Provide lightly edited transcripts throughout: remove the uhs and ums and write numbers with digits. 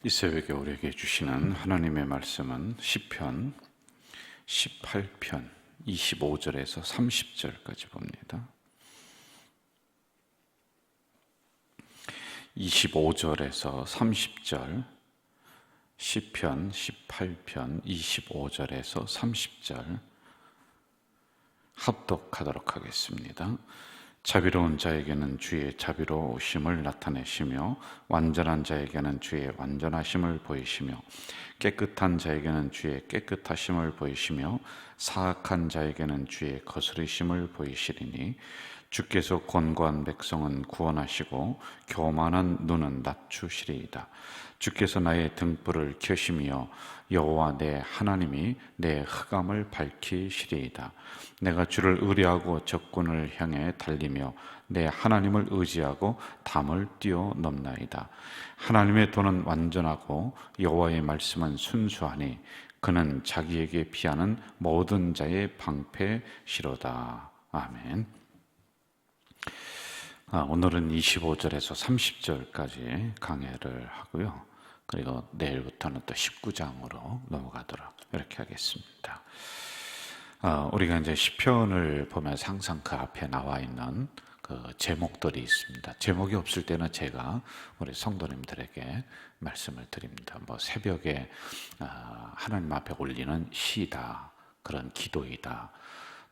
이 새벽에 우리에게 주시는 하나님의 말씀은 시편 18편 25절에서 30절까지 봅니다. 25절에서 30절, 시편 18편 25절에서 30절 합독하도록 하겠습니다. 자비로운 자에게는 주의 자비로우심을 나타내시며 완전한 자에게는 주의 완전하심을 보이시며 깨끗한 자에게는 주의 깨끗하심을 보이시며 사악한 자에게는 주의 거스르심을 보이시리니 주께서 권고한 백성은 구원하시고 교만한 눈은 낮추시리이다. 주께서 나의 등불을 켜시며 여호와 내 하나님이 내 흑암을 밝히시리이다. 내가 주를 의뢰하고 적군을 향해 달리며 내 하나님을 의지하고 담을 뛰어넘나이다. 하나님의 도는 완전하고 여호와의 말씀은 순수하니 그는 자기에게 피하는 모든 자의 방패시로다. 아멘. 오늘은 25절에서 30절까지 강해를 하고요. 그리고 내일부터는 또 19장으로 넘어가도록 이렇게 하겠습니다. 우리가 이제 시편을 보면서 항상 그 앞에 나와 있는 그 제목들이 있습니다. 제목이 없을 때는 제가 우리 성도님들에게 말씀을 드립니다. 뭐 새벽에 하나님 앞에 올리는 시다, 그런 기도이다,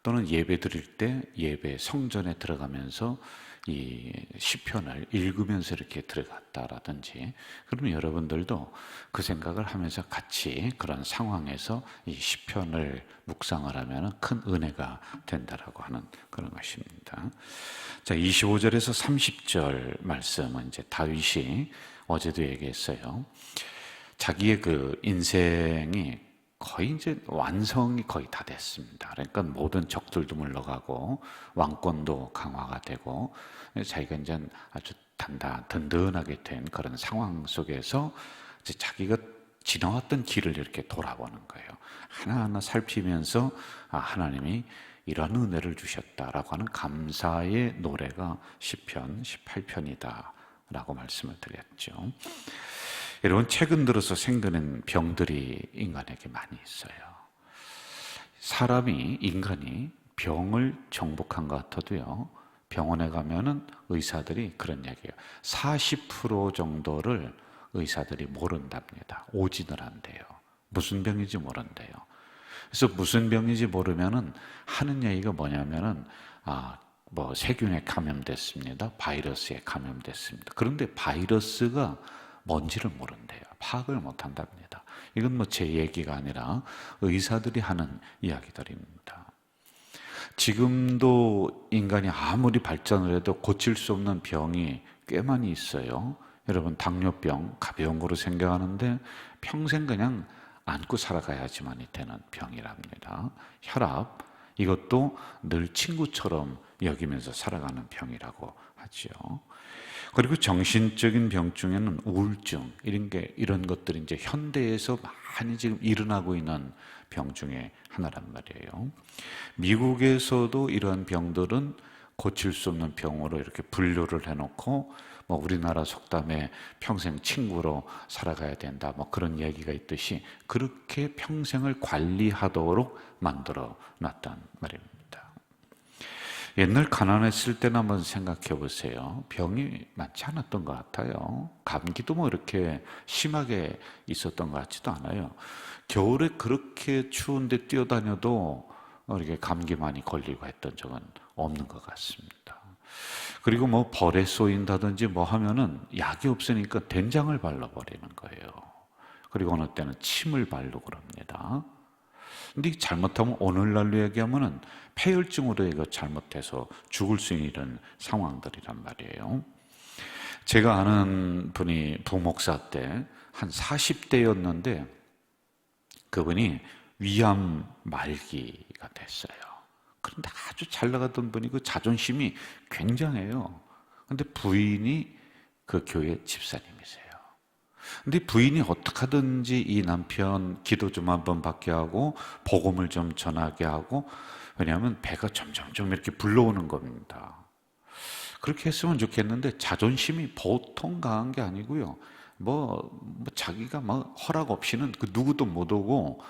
또는 예배 드릴 때 예배 성전에 들어가면서 이 시편을 읽으면서 이렇게 들어갔다라든지, 그러면 여러분들도 그 생각을 하면서 같이 그런 상황에서 이 시편을 묵상을 하면 큰 은혜가 된다라고 하는 그런 것입니다. 자, 25절에서 30절 말씀은 이제 다윗이 어제도 얘기했어요. 자기의 그 인생이 거의 이제 완성이 거의 다 됐습니다. 그러니까 모든 적들도 물러가고 왕권도 강화가 되고 자기가 이제 아주 든든하게 된 그런 상황 속에서 이제 자기가 지나왔던 길을 이렇게 돌아보는 거예요. 하나하나 살피면서 하나님이 이런 은혜를 주셨다라고 하는 감사의 노래가 시편 18편이다 라고 말씀을 드렸죠. 여러분, 최근 들어서 생기는 병들이 인간에게 많이 있어요. 인간이 병을 정복한 것 같아도요, 병원에 가면은 의사들이 그런 얘기예요. 40% 정도를 의사들이 모른답니다. 오진을 한대요. 무슨 병인지 모른대요. 그래서 무슨 병인지 모르면은 하는 얘기가 뭐냐면은 뭐 세균에 감염됐습니다. 바이러스에 감염됐습니다. 그런데 바이러스가 뭔지를 모른대요. 파악을 못한답니다. 이건 뭐 제 얘기가 아니라 의사들이 하는 이야기들입니다. 지금도 인간이 아무리 발전을 해도 고칠 수 없는 병이 꽤 많이 있어요. 여러분, 당뇨병 가벼운 거로 생각하는데 평생 그냥 안고 살아가야지만이 되는 병이랍니다. 혈압, 이것도 늘 친구처럼 여기면서 살아가는 병이라고 하죠. 그리고 정신적인 병 중에는 우울증, 이런 것들이 이제 현대에서 많이 지금 일어나고 있는 병 중에 하나란 말이에요. 미국에서도 이런 병들은 고칠 수 없는 병으로 이렇게 분류를 해놓고, 뭐 우리나라 속담에 평생 친구로 살아가야 된다, 뭐 그런 얘기가 있듯이 그렇게 평생을 관리하도록 만들어 놨단 말입니다. 옛날 가난했을 때는 한번 생각해 보세요. 병이 많지 않았던 것 같아요. 감기도 뭐 이렇게 심하게 있었던 것 같지도 않아요. 겨울에 그렇게 추운데 뛰어다녀도 이렇게 감기 많이 걸리고 했던 적은 없는 것 같습니다. 그리고 뭐 벌에 쏘인다든지 뭐 하면은 약이 없으니까 된장을 발라버리는 거예요. 그리고 어느 때는 침을 바르고 그럽니다. 근데 잘못하면 오늘날로 얘기하면은 폐혈증으로 이거 잘못해서 죽을 수 있는 상황들이란 말이에요. 제가 아는 분이 부목사 때 한 40대였는데 그분이 위암 말기가 됐어요. 그런데 아주 잘 나가던 분이고 자존심이 굉장해요. 근데 부인이 그 교회 집사님이세요. 근데 부인이 어떻게 하든지 이 남편 기도 좀 한번 받게 하고 복음을 좀 전하게 하고, 왜냐하면 배가 점점 이렇게 불러오는 겁니다. 그렇게 했으면 좋겠는데 자존심이 보통 강한 게 아니고요, 자기가 허락 없이는 그 누구도 못 오고,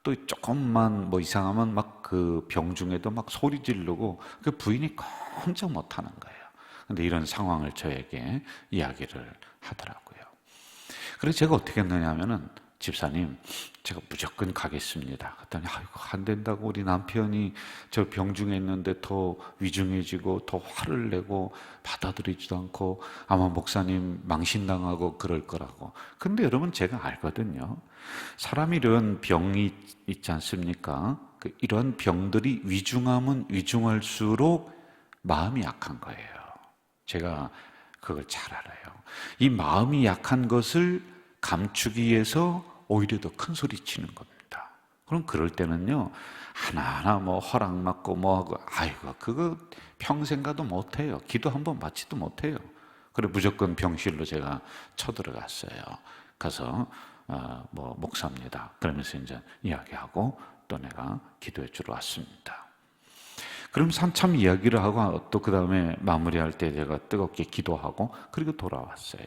또 조금만 이상하면 막 그 병중에도 막 소리 지르고, 그 부인이 꼼짝 못 하는 거예요. 근데 이런 상황을 저에게 이야기를 하더라고요. 그래서 제가 어떻게 했느냐 하면은, 집사님, 제가 무조건 가겠습니다. 그랬더니, 아이고, 안 된다고 우리 남편이 저 병중에 있는데 더 위중해지고 더 화를 내고 받아들이지도 않고 아마 목사님 망신당하고 그럴 거라고. 근데 여러분, 제가 알거든요. 사람 이런 병이 있지 않습니까? 이런 병들이 위중하면 위중할수록 마음이 약한 거예요. 제가 그걸 잘 알아요. 이 마음이 약한 것을 감추기 위해서 오히려 더 큰 소리 치는 겁니다. 그럼 그럴 때는요, 하나하나 허락 받고 하고, 아이고, 그거 평생 가도 못해요. 기도 한번 받지도 못해요. 그래, 무조건 병실로 제가 쳐들어갔어요. 가서, 목사입니다. 그러면서 이제 이야기하고 또 내가 기도해 주러 왔습니다. 그럼 한참 이야기를 하고 또 그 다음에 마무리할 때 제가 뜨겁게 기도하고 그리고 돌아왔어요.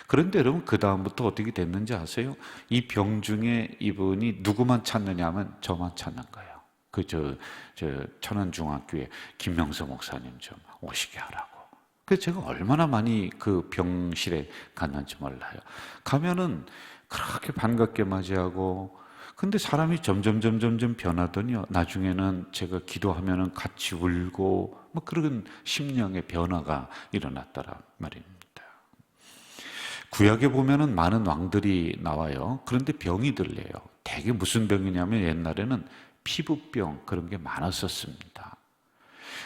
그런데 여러분, 그 다음부터 어떻게 됐는지 아세요? 이 병 중에 이분이 누구만 찾느냐 하면 저만 찾는 거예요. 천안중학교에 김명서 목사님 좀 오시게 하라고. 그래서 제가 얼마나 많이 그 병실에 갔는지 몰라요. 가면은 그렇게 반갑게 맞이하고, 근데 사람이 점점 변하더니요, 나중에는 제가 기도하면은 같이 울고 그런 심령의 변화가 일어났다란 말입니다. 구약에 보면은 많은 왕들이 나와요. 그런데 병이 들려요. 대개 무슨 병이냐면 옛날에는 피부병, 그런 게 많았었습니다.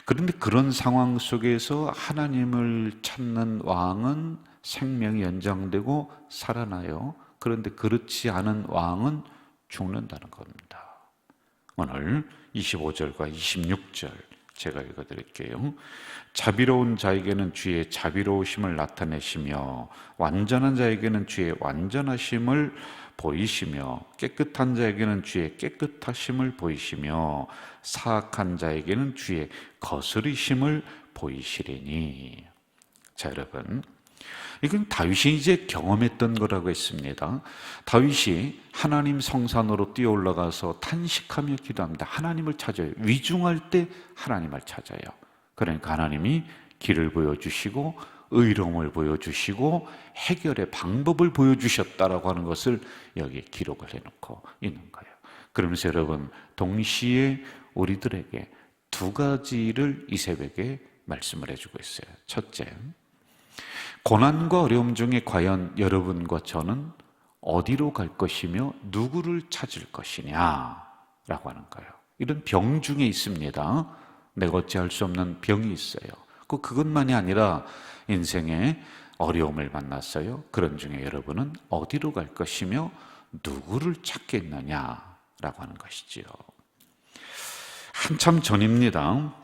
그런데 그런 상황 속에서 하나님을 찾는 왕은 생명이 연장되고 살아나요. 그런데 그렇지 않은 왕은 죽는다는 겁니다. 오늘 25절과 26절 제가 읽어드릴게요. 자비로운 자에게는 주의 자비로우심을 나타내시며 완전한 자에게는 주의 완전하심을 보이시며 깨끗한 자에게는 주의 깨끗하심을 보이시며 사악한 자에게는 주의 거스리심을 보이시리니. 자, 여러분, 이건 다윗이 이제 경험했던 거라고 했습니다. 다윗이 하나님 성산으로 뛰어 올라가서 탄식하며 기도합니다. 하나님을 찾아요. 위중할 때 하나님을 찾아요. 그러니까 하나님이 길을 보여주시고 의로움을 보여주시고 해결의 방법을 보여주셨다라고 하는 것을 여기에 기록을 해놓고 있는 거예요. 그러면서 여러분, 동시에 우리들에게 두 가지를 이 새벽에 말씀을 해주고 있어요. 첫째, 고난과 어려움 중에 과연 여러분과 저는 어디로 갈 것이며 누구를 찾을 것이냐라고 하는 거예요. 이런 병 중에 있습니다. 내가 어찌할 수 없는 병이 있어요. 그것만이 아니라 인생에 어려움을 만났어요. 그런 중에 여러분은 어디로 갈 것이며 누구를 찾겠느냐라고 하는 것이지요. 한참 전입니다.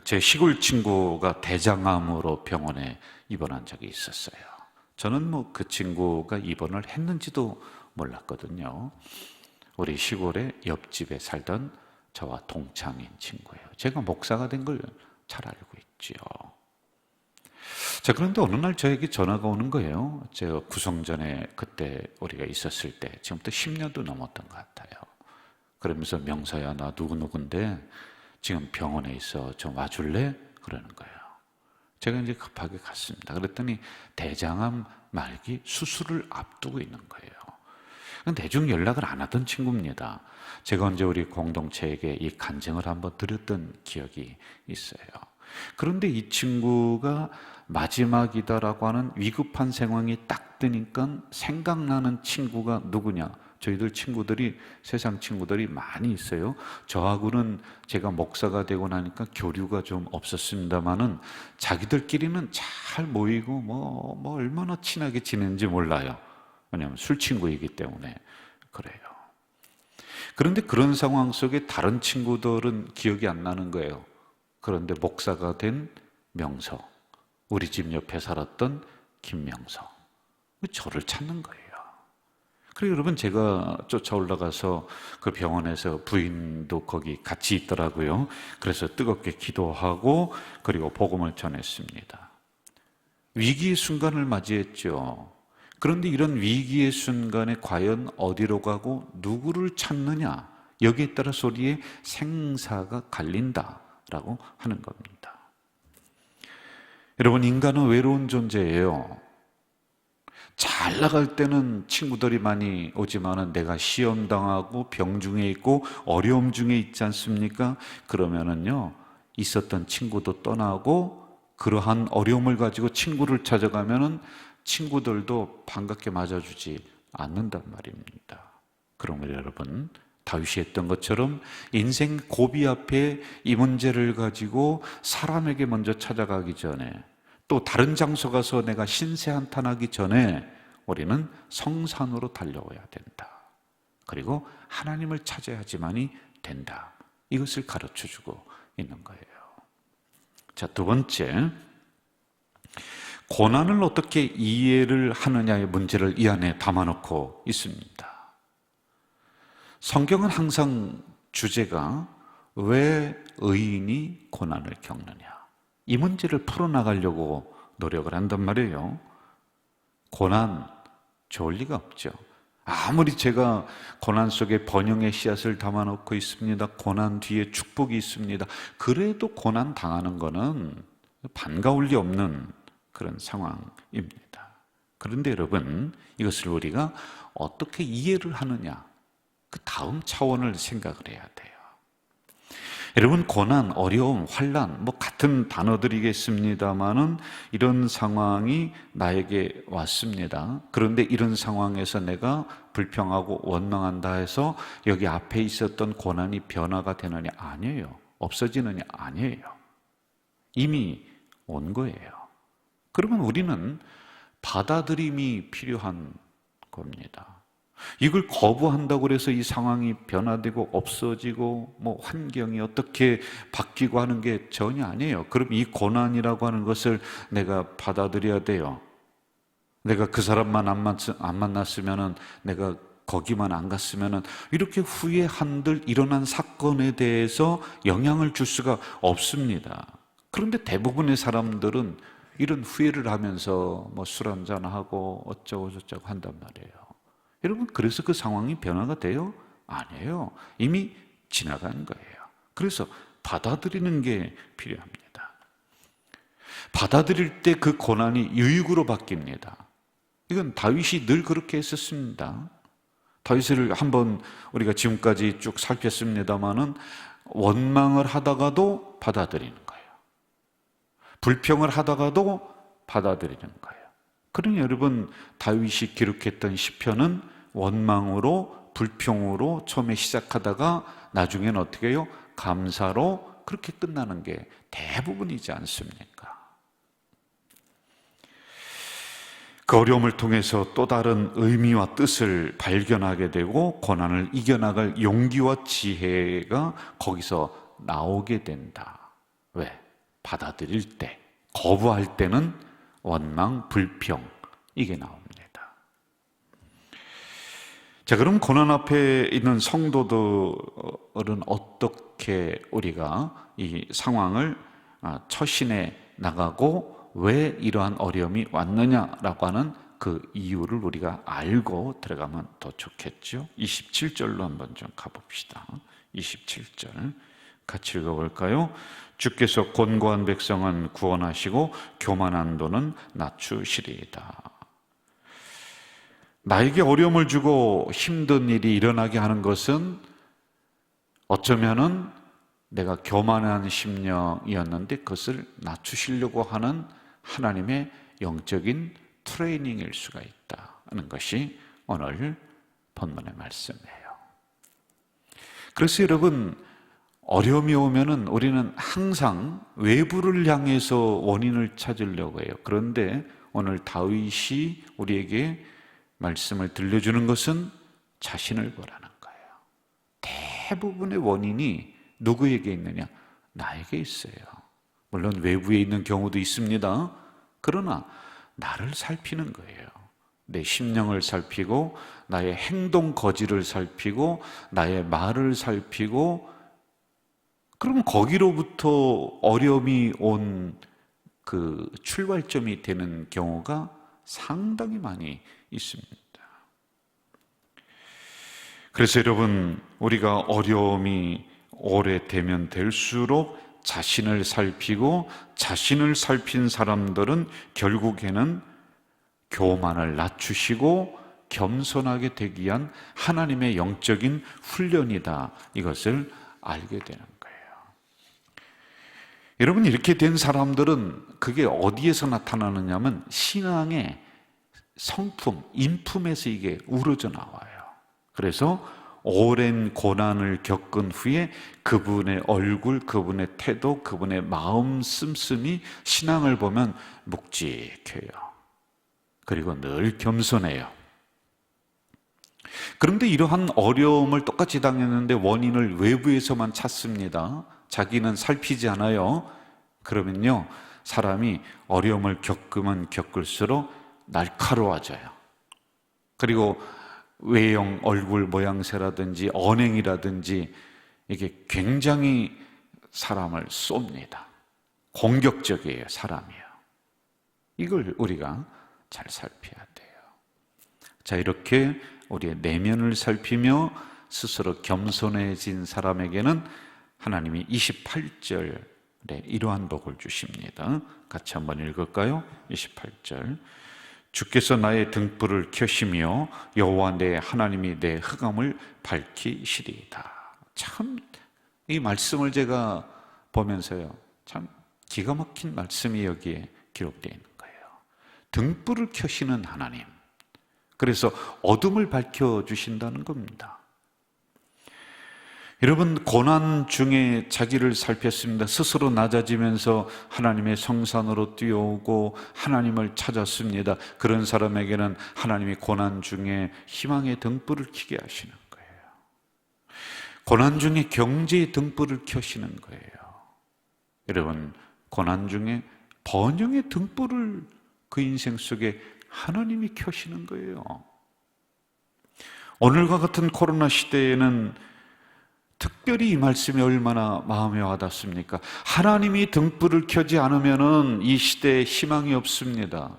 제 시골 친구가 대장암으로 병원에 입원한 적이 있었어요. 저는 그 친구가 입원을 했는지도 몰랐거든요. 우리 시골의 옆집에 살던 저와 동창인 친구예요. 제가 목사가 된 걸 잘 알고 있지요. 자, 그런데 어느 날 저에게 전화가 오는 거예요. 제가 구성전에 그때 우리가 있었을 때, 지금부터 10년도 넘었던 것 같아요. 그러면서 명서야, 나 누구누군데 지금 병원에 있어, 좀 와줄래? 그러는 거예요. 제가 이제 급하게 갔습니다. 그랬더니 대장암 말기 수술을 앞두고 있는 거예요. 대중 연락을 안 하던 친구입니다. 제가 언제 우리 공동체에게 이 간증을 한번 드렸던 기억이 있어요. 그런데 이 친구가 마지막이다라고 하는 위급한 상황이 딱 뜨니까 생각나는 친구가 누구냐? 저희들 친구들이, 세상 친구들이 많이 있어요. 저하고는 제가 목사가 되고 나니까 교류가 좀 없었습니다만은 자기들끼리는 잘 모이고 얼마나 친하게 지내는지 몰라요. 왜냐하면 술 친구이기 때문에 그래요. 그런데 그런 상황 속에 다른 친구들은 기억이 안 나는 거예요. 그런데 목사가 된 명서, 우리 집 옆에 살았던 김명서, 저를 찾는 거예요. 그리고 여러분, 제가 쫓아 올라가서 그 병원에서, 부인도 거기 같이 있더라고요. 그래서 뜨겁게 기도하고 그리고 복음을 전했습니다. 위기의 순간을 맞이했죠. 그런데 이런 위기의 순간에 과연 어디로 가고 누구를 찾느냐, 여기에 따라서 우리의 생사가 갈린다라고 하는 겁니다. 여러분, 인간은 외로운 존재예요. 잘 나갈 때는 친구들이 많이 오지만은 내가 시험 당하고 병 중에 있고 어려움 중에 있지 않습니까? 그러면은요, 있었던 친구도 떠나고 그러한 어려움을 가지고 친구를 찾아가면은 친구들도 반갑게 맞아주지 않는단 말입니다. 그러면 여러분, 다윗이 했던 것처럼 인생 고비 앞에 이 문제를 가지고 사람에게 먼저 찾아가기 전에, 또 다른 장소 가서 내가 신세 한탄하기 전에 우리는 성산으로 달려와야 된다. 그리고 하나님을 찾아야지만이 된다. 이것을 가르쳐주고 있는 거예요. 자, 두 번째, 고난을 어떻게 이해를 하느냐의 문제를 이 안에 담아놓고 있습니다. 성경은 항상 주제가 왜 의인이 고난을 겪느냐, 이 문제를 풀어나가려고 노력을 한단 말이에요. 고난 좋을 리가 없죠. 아무리 제가 고난 속에 번영의 씨앗을 담아놓고 있습니다, 고난 뒤에 축복이 있습니다, 그래도 고난 당하는 거는 반가울 리 없는 그런 상황입니다. 그런데 여러분, 이것을 우리가 어떻게 이해를 하느냐, 그 다음 차원을 생각을 해야 돼요. 여러분, 고난, 어려움, 환난, 같은 단어들이겠습니다만은 이런 상황이 나에게 왔습니다. 그런데 이런 상황에서 내가 불평하고 원망한다 해서 여기 앞에 있었던 고난이 변화가 되느냐? 아니에요. 없어지느냐? 아니에요. 이미 온 거예요. 그러면 우리는 받아들임이 필요한 겁니다. 이걸 거부한다고 해서 이 상황이 변화되고 없어지고 환경이 어떻게 바뀌고 하는 게 전혀 아니에요. 그럼 이 고난이라고 하는 것을 내가 받아들여야 돼요. 내가 그 사람만 안 만났으면은, 내가 거기만 안 갔으면은, 이렇게 후에 한들 일어난 사건에 대해서 영향을 줄 수가 없습니다. 그런데 대부분의 사람들은 이런 후회를 하면서 술 한잔하고 어쩌고 저쩌고 한단 말이에요. 여러분, 그래서 그 상황이 변화가 돼요? 아니에요. 이미 지나간 거예요. 그래서 받아들이는 게 필요합니다. 받아들일 때 그 고난이 유익으로 바뀝니다. 이건 다윗이 늘 그렇게 했었습니다. 다윗을 한번 우리가 지금까지 쭉 살폈습니다마는 원망을 하다가도 받아들이는 거예요. 불평을 하다가도 받아들이는 거예요. 그러니 여러분, 다윗이 기록했던 시편은 원망으로, 불평으로 처음에 시작하다가 나중에는 어떻게 해요? 감사로 그렇게 끝나는 게 대부분이지 않습니까? 그 어려움을 통해서 또 다른 의미와 뜻을 발견하게 되고 고난을 이겨나갈 용기와 지혜가 거기서 나오게 된다. 왜? 받아들일 때, 거부할 때는 원망, 불평, 이게 나옵니다. 자, 그럼 고난 앞에 있는 성도들은 어떻게 우리가 이 상황을 처신해 나가고 왜 이러한 어려움이 왔느냐라고 하는 그 이유를 우리가 알고 들어가면 더 좋겠죠. 27절로 한번 좀 가봅시다. 27절 같이 읽어볼까요? 주께서 곤고한 백성은 구원하시고 교만한 도는 낮추시리이다. 나에게 어려움을 주고 힘든 일이 일어나게 하는 것은 어쩌면은 내가 교만한 심령이었는데 그것을 낮추시려고 하는 하나님의 영적인 트레이닝일 수가 있다는 것이 오늘 본문의 말씀이에요. 그래서 여러분, 어려움이 오면은 우리는 항상 외부를 향해서 원인을 찾으려고 해요. 그런데 오늘 다윗이 우리에게 말씀을 들려주는 것은 자신을 보라는 거예요. 대부분의 원인이 누구에게 있느냐? 나에게 있어요. 물론 외부에 있는 경우도 있습니다. 그러나 나를 살피는 거예요. 내 심령을 살피고 나의 행동 거지를 살피고 나의 말을 살피고, 그럼 거기로부터 어려움이 온 그 출발점이 되는 경우가 상당히 많이 있습니다. 그래서 여러분, 우리가 어려움이 오래되면 될수록 자신을 살피고 자신을 살핀 사람들은 결국에는 교만을 낮추시고 겸손하게 되기 위한 하나님의 영적인 훈련이다, 이것을 알게 되는 거예요. 여러분, 이렇게 된 사람들은 그게 어디에서 나타나느냐면 신앙의 성품, 인품에서 이게 우러져 나와요. 그래서 오랜 고난을 겪은 후에 그분의 얼굴, 그분의 태도, 그분의 마음 씀씀이 신앙을 보면 묵직해요. 그리고 늘 겸손해요. 그런데 이러한 어려움을 똑같이 당했는데 원인을 외부에서만 찾습니다. 자기는 살피지 않아요. 그러면요, 사람이 어려움을 겪으면 겪을수록 날카로워져요. 그리고 외형, 얼굴 모양새라든지 언행이라든지 이게 굉장히 사람을 쏩니다. 공격적이에요, 사람이요. 이걸 우리가 잘 살펴야 돼요. 자, 이렇게 우리의 내면을 살피며 스스로 겸손해진 사람에게는 하나님이 28절에 이러한 복을 주십니다. 같이 한번 읽을까요? 28절. 주께서 나의 등불을 켜시며 여호와 내 하나님이 내 흑암을 밝히시리이다. 참, 이 말씀을 제가 보면서요, 참 기가 막힌 말씀이 여기에 기록되어 있는 거예요. 등불을 켜시는 하나님, 그래서 어둠을 밝혀주신다는 겁니다. 여러분, 고난 중에 자기를 살폈습니다. 스스로 낮아지면서 하나님의 성산으로 뛰어오고 하나님을 찾았습니다. 그런 사람에게는 하나님이 고난 중에 희망의 등불을 켜게 하시는 거예요. 고난 중에 경제의 등불을 켜시는 거예요. 여러분, 고난 중에 번영의 등불을 그 인생 속에 하나님이 켜시는 거예요. 오늘과 같은 코로나 시대에는 특별히 이 말씀이 얼마나 마음에 와닿습니까? 하나님이 등불을 켜지 않으면 이 시대에 희망이 없습니다.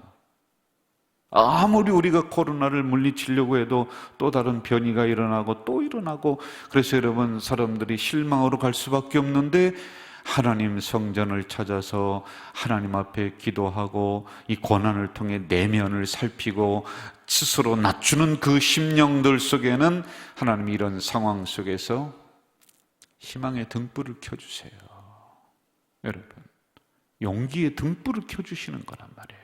아무리 우리가 코로나를 물리치려고 해도 또 다른 변이가 일어나고 또 일어나고, 그래서 여러분, 사람들이 실망으로 갈 수밖에 없는데 하나님 성전을 찾아서 하나님 앞에 기도하고 이 고난을 통해 내면을 살피고 스스로 낮추는 그 심령들 속에는 하나님이 이런 상황 속에서 희망의 등불을 켜주세요. 여러분, 용기의 등불을 켜주시는 거란 말이에요.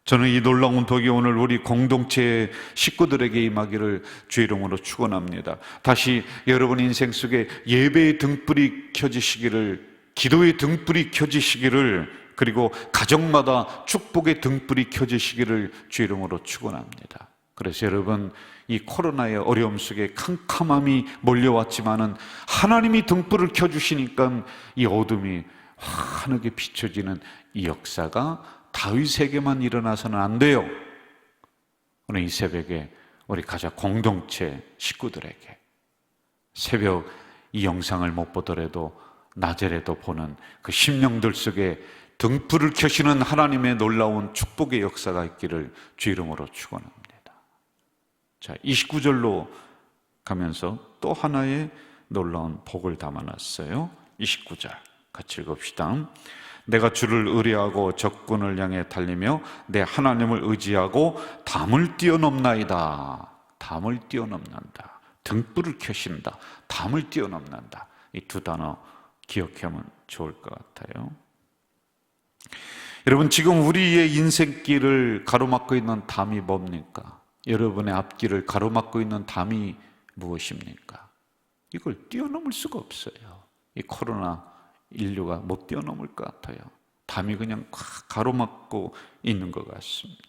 저는 이 놀라운 복이 오늘 우리 공동체 식구들에게 임하기를 주의 이름으로 축원합니다. 다시 여러분 인생 속에 예배의 등불이 켜지시기를, 기도의 등불이 켜지시기를, 그리고 가정마다 축복의 등불이 켜지시기를 주의 이름으로 축원합니다. 그래서 여러분, 이 코로나의 어려움 속에 캄캄함이 몰려왔지만은 하나님이 등불을 켜주시니까 이 어둠이 환하게 비춰지는 이 역사가 다윗에게만 일어나서는 안 돼요. 오늘 이 새벽에 우리 가자 공동체 식구들에게 새벽 이 영상을 못 보더라도 낮에라도 보는 그 심령들 속에 등불을 켜시는 하나님의 놀라운 축복의 역사가 있기를 주 이름으로 축원합니다. 자, 29절로 가면서 또 하나의 놀라운 복을 담아놨어요. 29절 같이 읽읍시다. 내가 주를 의뢰하고 적군을 향해 달리며 내 하나님을 의지하고 담을 뛰어넘나이다. 담을 뛰어넘는다. 등불을 켜신다. 담을 뛰어넘는다. 이 두 단어 기억하면 좋을 것 같아요. 여러분, 지금 우리의 인생길을 가로막고 있는 담이 뭡니까? 여러분의 앞길을 가로막고 있는 담이 무엇입니까? 이걸 뛰어넘을 수가 없어요. 이 코로나 인류가 못 뛰어넘을 것 같아요. 담이 그냥 가로막고 있는 것 같습니다.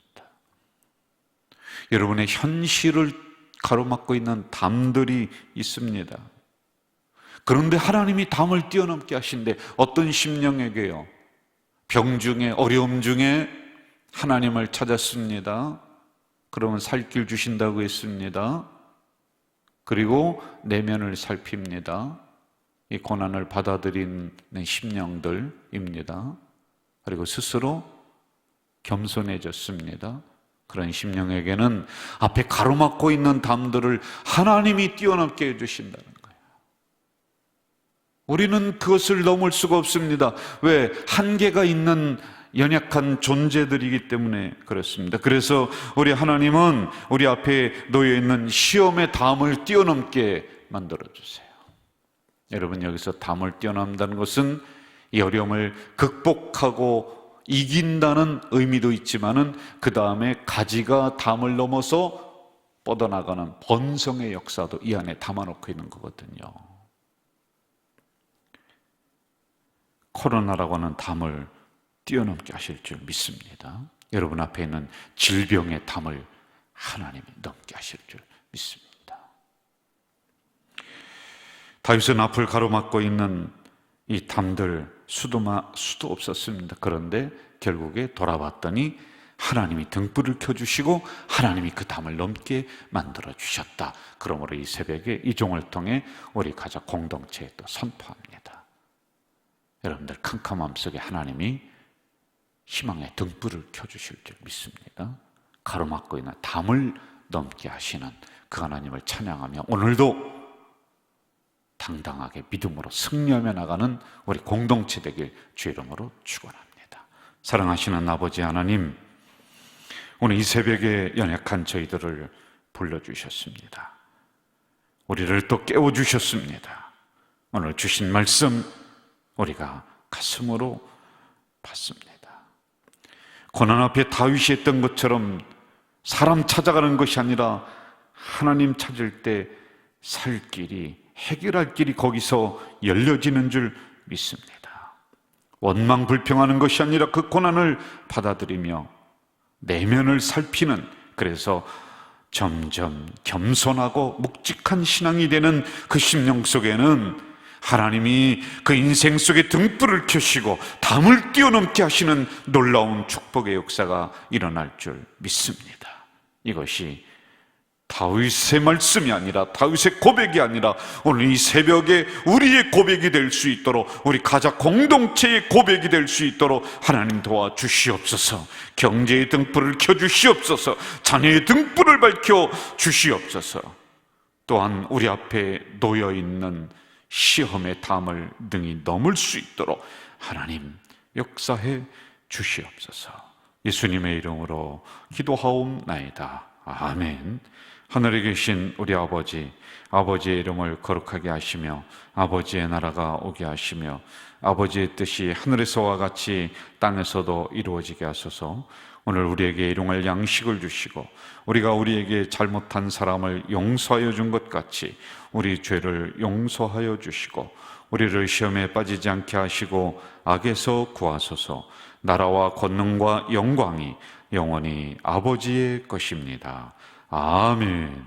여러분의 현실을 가로막고 있는 담들이 있습니다. 그런데 하나님이 담을 뛰어넘게 하신대. 어떤 심령에게요? 병 중에, 어려움 중에 하나님을 찾았습니다. 그러면 살 길 주신다고 했습니다. 그리고 내면을 살핍니다. 이 고난을 받아들이는 심령들입니다. 그리고 스스로 겸손해졌습니다. 그런 심령에게는 앞에 가로막고 있는 담들을 하나님이 뛰어넘게 해주신다는 거예요. 우리는 그것을 넘을 수가 없습니다. 왜? 한계가 있는 연약한 존재들이기 때문에 그렇습니다. 그래서 우리 하나님은 우리 앞에 놓여있는 시험의 담을 뛰어넘게 만들어주세요. 여러분, 여기서 담을 뛰어넘는다는 것은 이 어려움을 극복하고 이긴다는 의미도 있지만은 그 다음에 가지가 담을 넘어서 뻗어나가는 번성의 역사도 이 안에 담아놓고 있는 거거든요. 코로나라고 하는 담을 뛰어넘게 하실 줄 믿습니다. 여러분 앞에 있는 질병의 담을 하나님이 넘게 하실 줄 믿습니다. 다윗은 앞을 가로막고 있는 이 담들 수도 없었습니다. 그런데 결국에 돌아봤더니 하나님이 등불을 켜주시고 하나님이 그 담을 넘게 만들어주셨다. 그러므로 이 새벽에 이 종을 통해 우리 가족 공동체에 또 선포합니다. 여러분들 캄캄함 속에 하나님이 희망의 등불을 켜주실 줄 믿습니다. 가로막고 있는 담을 넘게 하시는 그 하나님을 찬양하며 오늘도 당당하게 믿음으로 승리하며 나가는 우리 공동체 되길 주 이름으로 축원합니다. 사랑하시는 아버지 하나님, 오늘 이 새벽에 연약한 저희들을 불러주셨습니다. 우리를 또 깨워주셨습니다. 오늘 주신 말씀 우리가 가슴으로 받습니다. 고난 앞에 다윗이 했던 것처럼 사람 찾아가는 것이 아니라 하나님 찾을 때 살 길이, 해결할 길이 거기서 열려지는 줄 믿습니다. 원망 불평하는 것이 아니라 그 고난을 받아들이며 내면을 살피는, 그래서 점점 겸손하고 묵직한 신앙이 되는 그 심령 속에는 하나님이 그 인생 속에 등불을 켜시고 담을 뛰어넘게 하시는 놀라운 축복의 역사가 일어날 줄 믿습니다. 이것이 다윗의 말씀이 아니라, 다윗의 고백이 아니라 오늘 이 새벽에 우리의 고백이 될 수 있도록, 우리 가족 공동체의 고백이 될 수 있도록 하나님 도와주시옵소서. 경제의 등불을 켜주시옵소서. 자녀의 등불을 밝혀 주시옵소서. 또한 우리 앞에 놓여있는 시험의 담을 능히 넘을 수 있도록 하나님 역사해 주시옵소서. 예수님의 이름으로 기도하옵나이다. 아멘. 하늘에 계신 우리 아버지, 아버지의 이름을 거룩하게 하시며 아버지의 나라가 오게 하시며 아버지의 뜻이 하늘에서와 같이 땅에서도 이루어지게 하소서. 오늘 우리에게 일용할 양식을 주시고 우리가 우리에게 잘못한 사람을 용서하여 준 것 같이 우리 죄를 용서하여 주시고 우리를 시험에 빠지지 않게 하시고 악에서 구하소서. 나라와 권능과 영광이 영원히 아버지의 것입니다. 아멘.